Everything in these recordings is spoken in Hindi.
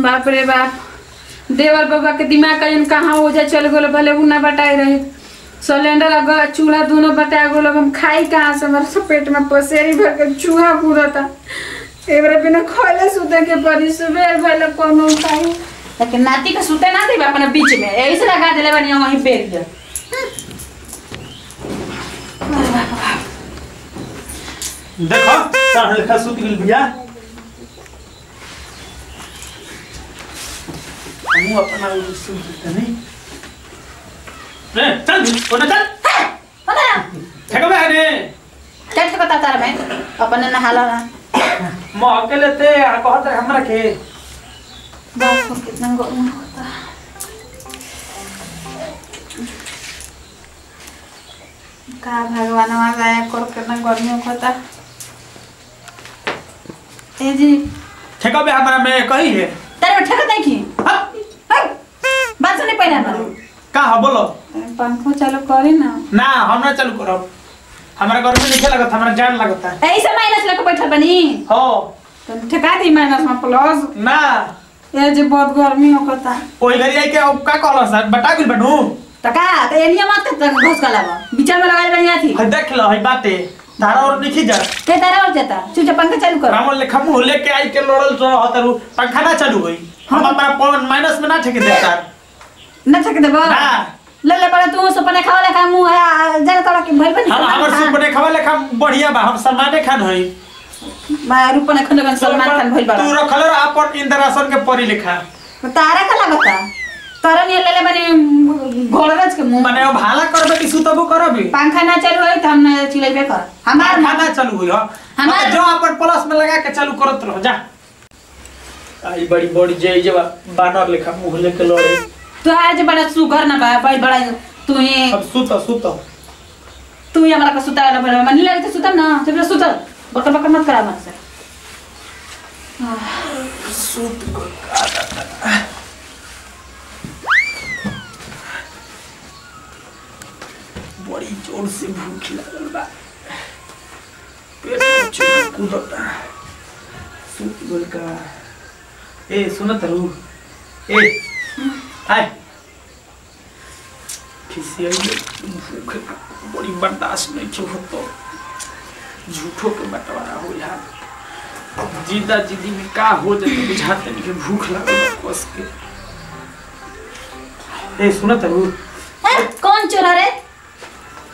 बाप रे बाप, देवर बाबा के दिमाग का कहाँ हो जाए चल गो भले उ ना बटाई रहे। सिलेंडर अगर चूल्हा दोनों बटा गो हम खाई कहाँ से, हमारे सब पेट में पसेरी भर के चूहा पूरा था। एबरा बिना खोले सुते के परी सुबह भले कोनो खाई, लेकिन नाती का सुते ना देबे अपने बीच में, यही से लगा देले बनी वहीं पेट जा। देखो साढ़े लिखा सूत गिल भैया, हम अपना सूत नहीं रे चल ओना चल ओना ठेको बहने चल के बता तारा मैं अपने नहाला ना म अकेले ते कहत हमरा के बाप कितना गर्म होता। का भगवान दया कर कितना गर्मी होता। ए जी ठेको बे हमरा में कही है तारे ठेका नहीं की बात सुने पहले हमरा का ह बोलो। पंखो चालू करी ना ना हम ना चालू करब, हमरा घर में नहीं लगत, हमरा जान लगता है। ऐसे माइनस लेके बैठल बनी हो तो ठेका दी माइनस में प्लस ना ये जे बहुत गर्मी होता। ओई घरी आई के अब का कहलो सर बटा गेल बडू तो का तो एनिया मत के घोस का लावा बीच में लगा ले थी। है देख लो है बाते धारा और लिखी जा के तारा और जाता चुपचाप पंखा चालू कर। रामन लेखा मुंह लेके आई के लड़ल तो हतरू पंखा ना चालू होई, हम अपना पवन माइनस में ना ठेके देता न ठेके देबो ना ले ले पड़ा तू सपने खावा ले का मुंह जरा तोड़ा के भइल बनी। हम हमर सुपने खावा लेखा बढ़िया बा, हम सलमान खान होई मैं रूपने खन सलमान खान भइल बड़ा तू रखल अपन इंद्रासन के परी लेखा तारा का लागता तारा नहीं ले ले बनी घोड़रज के मुंह माने अब भाला करबे कि सुतबो करबे। पंखा ना चालू होई त हम ना चिल्लाइबे कर हमार खाना चालू होई हो हमार जो अपन प्लस में लगा के चालू करत रहो जा। आई बड़ी बड़ी जय जे बानर लेखा मुंह लेके लड़े तू आज बड़ा सुगर ना बा भाई बड़ा तू ही अब सुत तू ही हमरा का सुता ना बड़ा मन ले तो सुता ना चुप सुता बकर बकर मत करा मत से सूत को बड़ी जोर से भूख लगल बा, पेट में चूहा कूदता सूत गोल का। ए सुनत रू ए हाय खिसिया भूख बड़ी बर्दाश्त नहीं क्यों होतो, झूठो के बंटवारा हो यार, जीदा जीदी में का हो जाए बुझाते नहीं कि भूख लगल कस के। ए सुनत रू कौन चोरा रे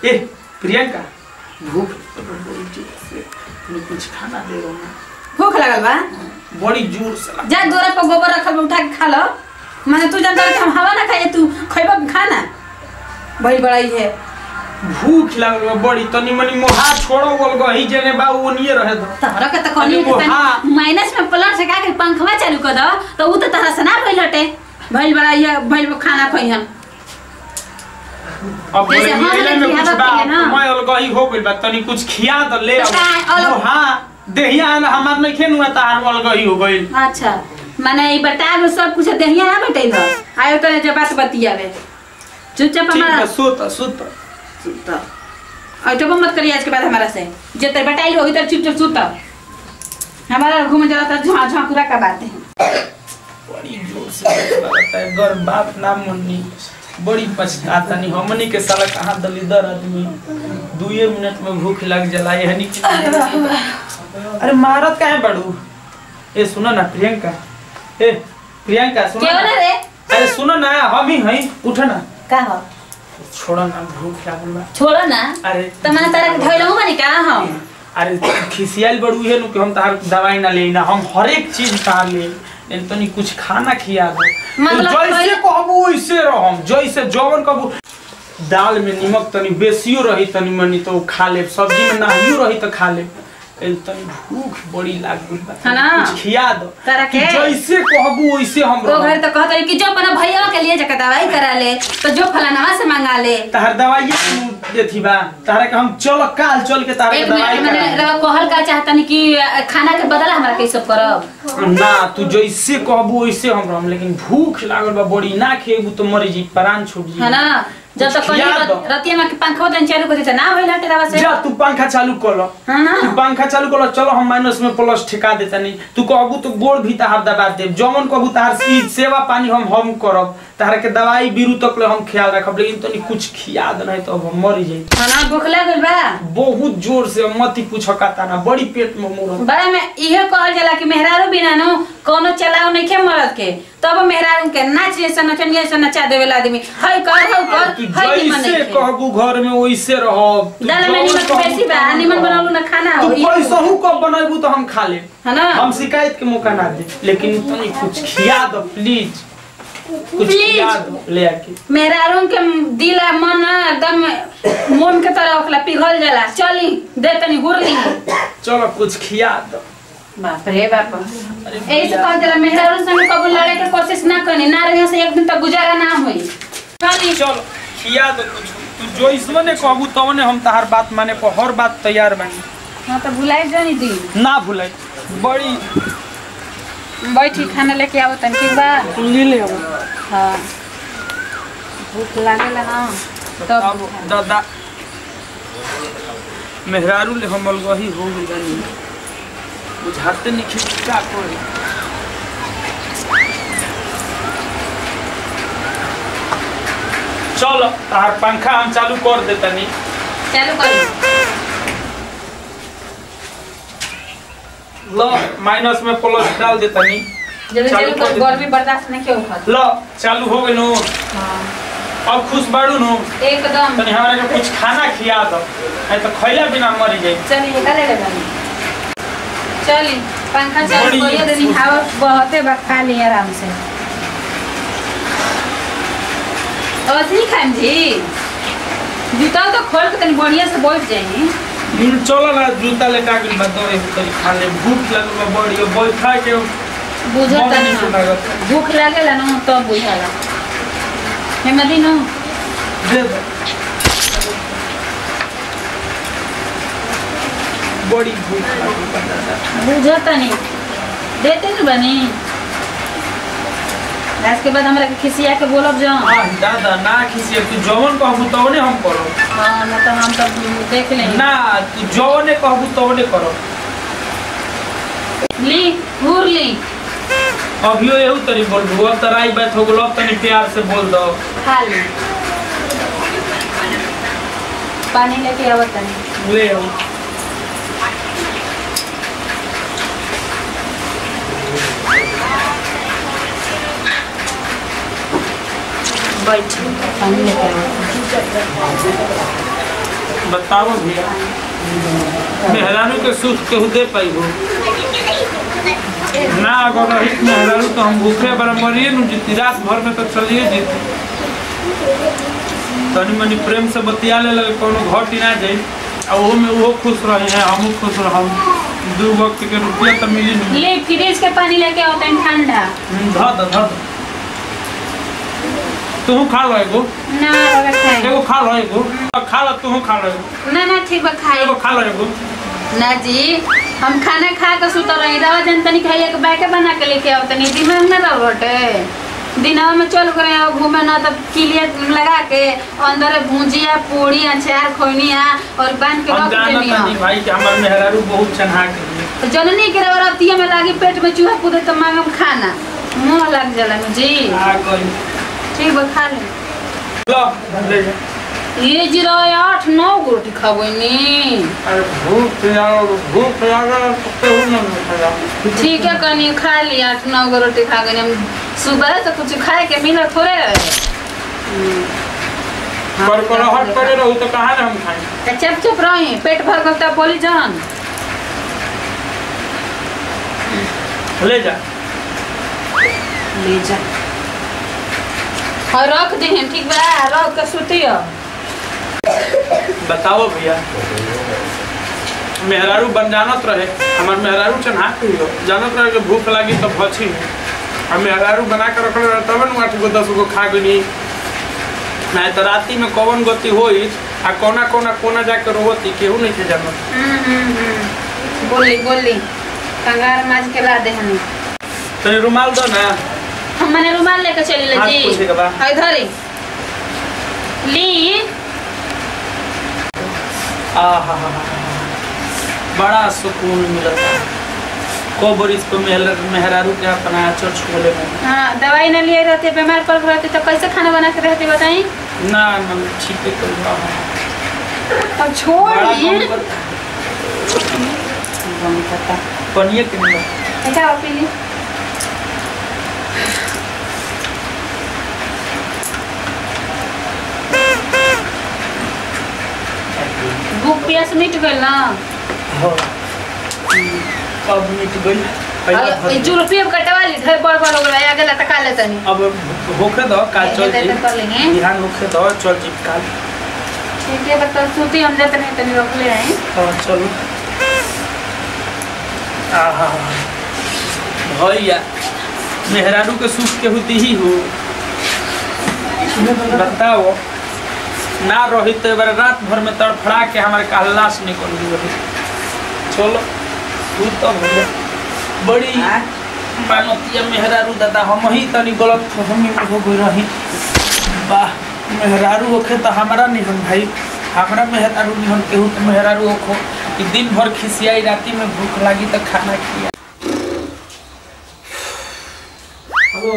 ए प्रियंका भूख तो बड़ी जोर से कुछ खाना दे रहा हूँ, भूख लगल बा बड़ी जोर से जा दोरा पर गोबर रखल उठा के खा लो। माने तू जानता है हम हवा ना खाए तू खइबा खाना बड़ी बड़ाई है। भूख लगल बड़ी तनी मनी मोहा छोड़ो बोल गही जने बा ओनिए रहे दो तहरा के त कोनी माइनस में प्लस से का के पंखवा चालू कर दो तो उ त तहरा से ना भइल हटे भइल बड़ाई है भइल खाना खइ हम अब बड़े मेले में कुछ बा मैं अलगही हो गइल बा तनी कुछ खिया द ले आओ। हां देहिया हमार नहीं खेनुआ तार अलगही हो गइल। अच्छा माने ई बता दो सब कुछ देहिया ना बटै दो आयो तो जे बात बतियावे चुपचाप हमारा सुत तो मत करिए आज के बाद हमारा से जे तेरे बटाई होगी तो चुपचाप सुत हमारा घूम जरा तो झां झां पूरा का बात है। बड़ी जोर से लगता है घर बाप ना मुन्नी बड़ी पछताता नहीं हमनी के साला कहां दलिदर आदमी 2 मिनट में भूख लग जला हनी। अरे मारत काहे बड़ू। ए सुनो ना प्रियंका, ए प्रियंका सुनो क्या रे। अरे सुनो ना हम ही हई उठ ना का हो छोड़ो ना भूख लागल बा छोड़ो ना। अरे त माने तारा के धइलहु माने का हम अरे खिसियाल बड़ू है नु कि हम तार दवाई ना लेना हम हर एक चीज तार ले लेकिन तनी कुछ खाना खिया दो मतलब जैसे कहबू वैसे रहम जैसे जवन कहबू दाल में नमक तनी बेसियो रही तनी मनी तो खा ले, सब्जी में नाहियो रही तो खा ले, तनी भूख बड़ी लागल बा है ना कुछ खिया दो के जैसे कहबू वैसे हम वो घर तो कहत कि जो अपना भैया के लिए जका दवाई करा ले तो जो फलाना से मांगा ले तार दवाई देथी बा तारे के हम चल काल चल के तारे के दवाई मैंने रवा कहल का चाहता नहीं कि खाना के बदला हमरा कैसे करब ना तू जैसे कहबू वैसे हम रहम, लेकिन भूख लागल बा बड़ी ना खेबू तो मर जी प्राण छूट जी है ना जब तक रतिया में पंखा देन चालू कर देते ना भइल हटे रवा से जा तू पंखा चालू कर लो हां तू पंखा चालू कर लो चलो हम माइनस में प्लस ठेका देता नहीं तू कहबू तो गोड़ भी तहार दबा देब जमन कहबू तहार सेवा पानी हम करब तहार के दवाई बीरू तक ले हम ख्याल रखब लेकिन तनी कुछ खिया दे नहीं तो हम मर जाई खाना भूख लागल बा बहुत जोर से मत पूछ काता ना बड़ी पेट में मोर बड़ा में इहे कहल जाला कि मेहरारू बिना नो कोनो चलाव नहीं के मरद के तब मेहरारू के नाच जैसा नचनिया जैसा नचा देवेला आदमी हई कर हई निमन से कहबू घर में ओइसे रहब दाल में निमन बेसी बा निमन बनालू ना खाना तू पैसा हु कब बनाबू तो हम खा ले है ना हम शिकायत के मौका ना दे लेकिन तनी कुछ खिया दो प्लीज कुछ खिया दो ले आके मेहरारू के दिल मन एकदम मोम के तरह ओकला पिघल जाला चली दे तनी हुरली चलो कुछ खिया दो बाप रे बाप ऐसे कह देला मेहरारू संग कबू लड़े के कोशिश ना करनी ना रहिया से एक दिन तक गुजारा ना होई चली चलो खिया दो कुछ तू जो इसने कहबू तवने हम तहार बात माने पर हर बात तैयार बानी हां तो भुलाई जानी दी ना भुलाई बड़ी बैठी खाना लेके आओ तन ठीक बा ले ले आओ हां भूख लागेला ना तब दादा मेहरारू ले हम अलगही हो गई बुझाते नहीं खिचा कोई चलो तार पंखा हम चालू कर देता नहीं चालू कर लो माइनस में प्लस डाल देता नहीं जब चालू कर गर्मी बर्दाश्त नहीं क्यों होता लो चालू हो गई नो हां अब खुश बाड़ू नो एकदम तनी हमरा के कुछ खाना खिया दो नहीं तो खइला बिना मर जाई चलिए ले ले चली पंखा चालू करिए देनी हवा बहते बा खा ली आराम से अथी खाम जी जूता तो खोल के तनी बढ़िया से बैठ जाई चलो ना जूता लेटा के बदो एक तरी खा ले भूख लगल बड़ी बैठा के बुझत नहीं भूख लागेला ना तो बुझाला हेमदी नो दे दो बड़ी भूख लगल बुझत नहीं देते न बनी इसके बाद हमरा के खिसिया के बोलब जा हां दादा ना खिसिया तू जवन कहबू तवने हम करो हां ना तो हम तब देख ले ना तू जवने कहबू तवने करो ली हुर ली अभियो एहू तरी बोलबू अब तराई बात हो गेल अब तनी प्यार से बोल दो खा ली पानी लेके आवत नहीं ले आओ बैठ पानी लेके बताओ भैया मेहरानू के सुख केहू दे पाई हो ना अगर रही मेहरानू तो हम भूखे बड़ा मरिए नु जीती रात भर में तो चलिए जीती तनी मनी प्रेम से बतिया ले लगे कोनो घटी ना जाए और वो में वो खुश रहे हैं हम खुश रहम दो वक्त के रुपया तो मिली नहीं ले फ्रिज के पानी लेके आओ तन ठंडा ध द तू खा लो एगो ना अगर खाए एगो खा लो एगो खा लो तू खा लो ना ना ठीक बा खाए एगो खा लो एगो ना जी हम खाना खा के सुत रही रहा जन तनी खाइए के बैके बना के लेके आओ तनी दिमाग में रह बटे दिनवा में चल करे आओ घूमे ना तब किलिया लगा के अंदर भुंजिया पूड़ी अचार खोइनिया और बांध के रख देनी हम भाई कि हमर मेहरारू बहुत चन्हा के जननी के रतिया में लागी पेट में चूहा कूदे तो मांगम खाना मुंह लग जाला में जी आ कोई ठीक बा खा ले लो ले जा ये जीरो 8-9 रोटी खाबोनी अरे भूख लगा तो न खाया ठीक है कनी खा ली 8-9 रोटी खा गए हम सुबह से कुछ खाए के मिला थोड़े पर हट करे रहू तो कहां हम खाएं चुप चुप रही पेट भर गल त बोली जान ले जा और रख दे ठीक बा रख के सुतियो बताओ भैया मेहरारू बन जानत रहे हमार मेहरारू चन्हा के हो जानत रहे कि भूख लगी तो भछी और मेहरारू बना के रखले रहे तब न 8 गो 10 गो खा गनी मैं तो राती में कौन गति होई आ कोना कोना कोना जाके रोवती केहू नहीं के जानत बोली कंगार माज के ला दे हनी तो रुमाल दो ना हम मने रुमाल लेके चली ले जी हां पूछे के बा हाय धरी ली आहा बड़ा सुकून मिलता है। को बरिस पे मेहरारू के अपना आचर छोले में। हाँ दवाई न लिए रहते, बीमार पड़ रहते तो कैसे खाना बना के रहते बताई? ना ठीक है कर रहा हूँ। अब छोड़िए पनिए के नहीं ऐसा आप पीली भूख प्यास मिट गई ना। हो अब मिट गई। ये जो रुपये कटवा ली ढेर बड़ बड़ हो गया आगे लटका ले तनी। अब होखे दो काल चल जी कर लेंगे ध्यान होखे दो चल जी काल। ठीक है बता सूती हम जाते नहीं तनी रख ले आई। हां चलो। आहा भैया मेहरारू के सुख के होती ही हो। बताओ ना रही तो एक बार रात भर में तड़फड़ा के हमारे कहलाश निकल गई। चलो तू तो बड़ी मानतिया मेहरारू दादा हम ही तनी गलत फहमी में हो गई रही। वाह मेहरारू होखे तो हमारा निहन भाई, हमारा मेहरारू निहन केहू तो मेहरारू होखो कि दिन भर खिसियाई राती में भूख लगी तो खाना खिया। हेलो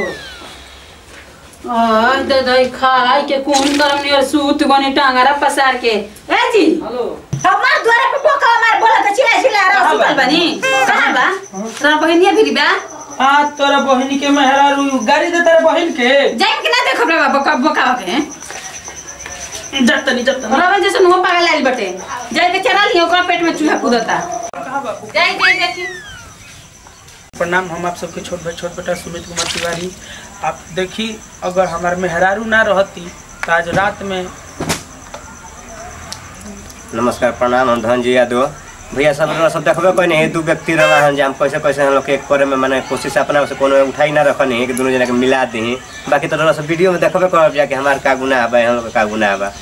दही खाई के कौन करम नियर सूत गनी टांगरा पसार के। ए जी हेलो हमार द्वारा पे बोका हमार बोला त चिल्ला चिल्ला रहा सुतल बनी कहां बा? तोरा बहनिया भी बा? आ तोरा बहनी के मेहरारू गाड़ी दे तेरे बहन के जाई कि ना देखब रे बोका बोका के जतनी रवा जैसे मुंह पागल आइल बटे जाई के चरा लियो ओकरा पेट में चूहा कूदता। कहां बाबू जाई देखी। प्रणाम। हम आप सबके छोट बेटा सुमित कुमार तिवारी। आप देखी अगर हमारे मेहरारू ना रहती तो आज रात में। नमस्कार प्रणाम। हम धनजी यादव भैया सब देखबे कोई नहीं दू व्यक्ति रहा हम जाम कैसे कैसे हम लोग के करे में माने कोशिश अपना से कोनो उठाई ना रखनी कि दोनों जना के मिला दी। बाकी तो सब वीडियो में देखबे करब जाके हमार का गुनाह बा हम लोग का गुनाह बा।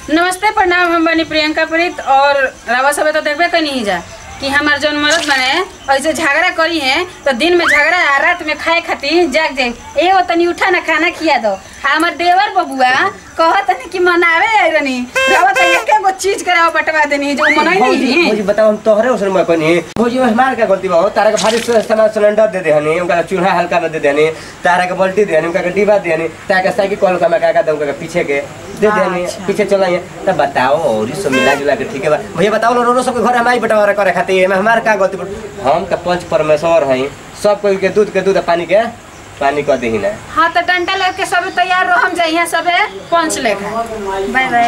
नमस्ते प्रणाम। हम बनी प्रियंका प्रीत और रावा सब तो देखबे कहीं नहीं जा कि हमार जौन मर्द बने ऐसे झगड़ा करी है तो दिन में झगड़ा आ रात में खाए खातिर जाग जाए ए वो तनी उठा ना खाना खिया दो। हमार देवर बबुआ कहत नहीं कि मनावे आइरनी रवा त एके गो चीज कराओ बटवा देनी जो मनई नहीं। भौजी बताओ हम तोहरे उसर में कोनी भौजी हमार का गलती बा हो। तारा के भारी सामान सिलेंडर दे दे हनी उनका चूल्हा हल्का में दे दे हनी तारा के बाल्टी दे हनी उनका के डिब्बा दे हनी तारा के साइकिल कॉल का मैं का दे उनका पीछे के दे दे हनी पीछे चलाइए तब बताओ और ई सब मिला जुला के ठीक है बा। भैया बताओ रो सब के घर हमारी बटवारा करे खातिर में हमार का गलती हम का पंच परमेश्वर हई सब कोई के दूध पानी क देही ना। हाँ तो डंडा लेके सब तैयार रहो हम जाइए सब पंच लेके। Bye bye.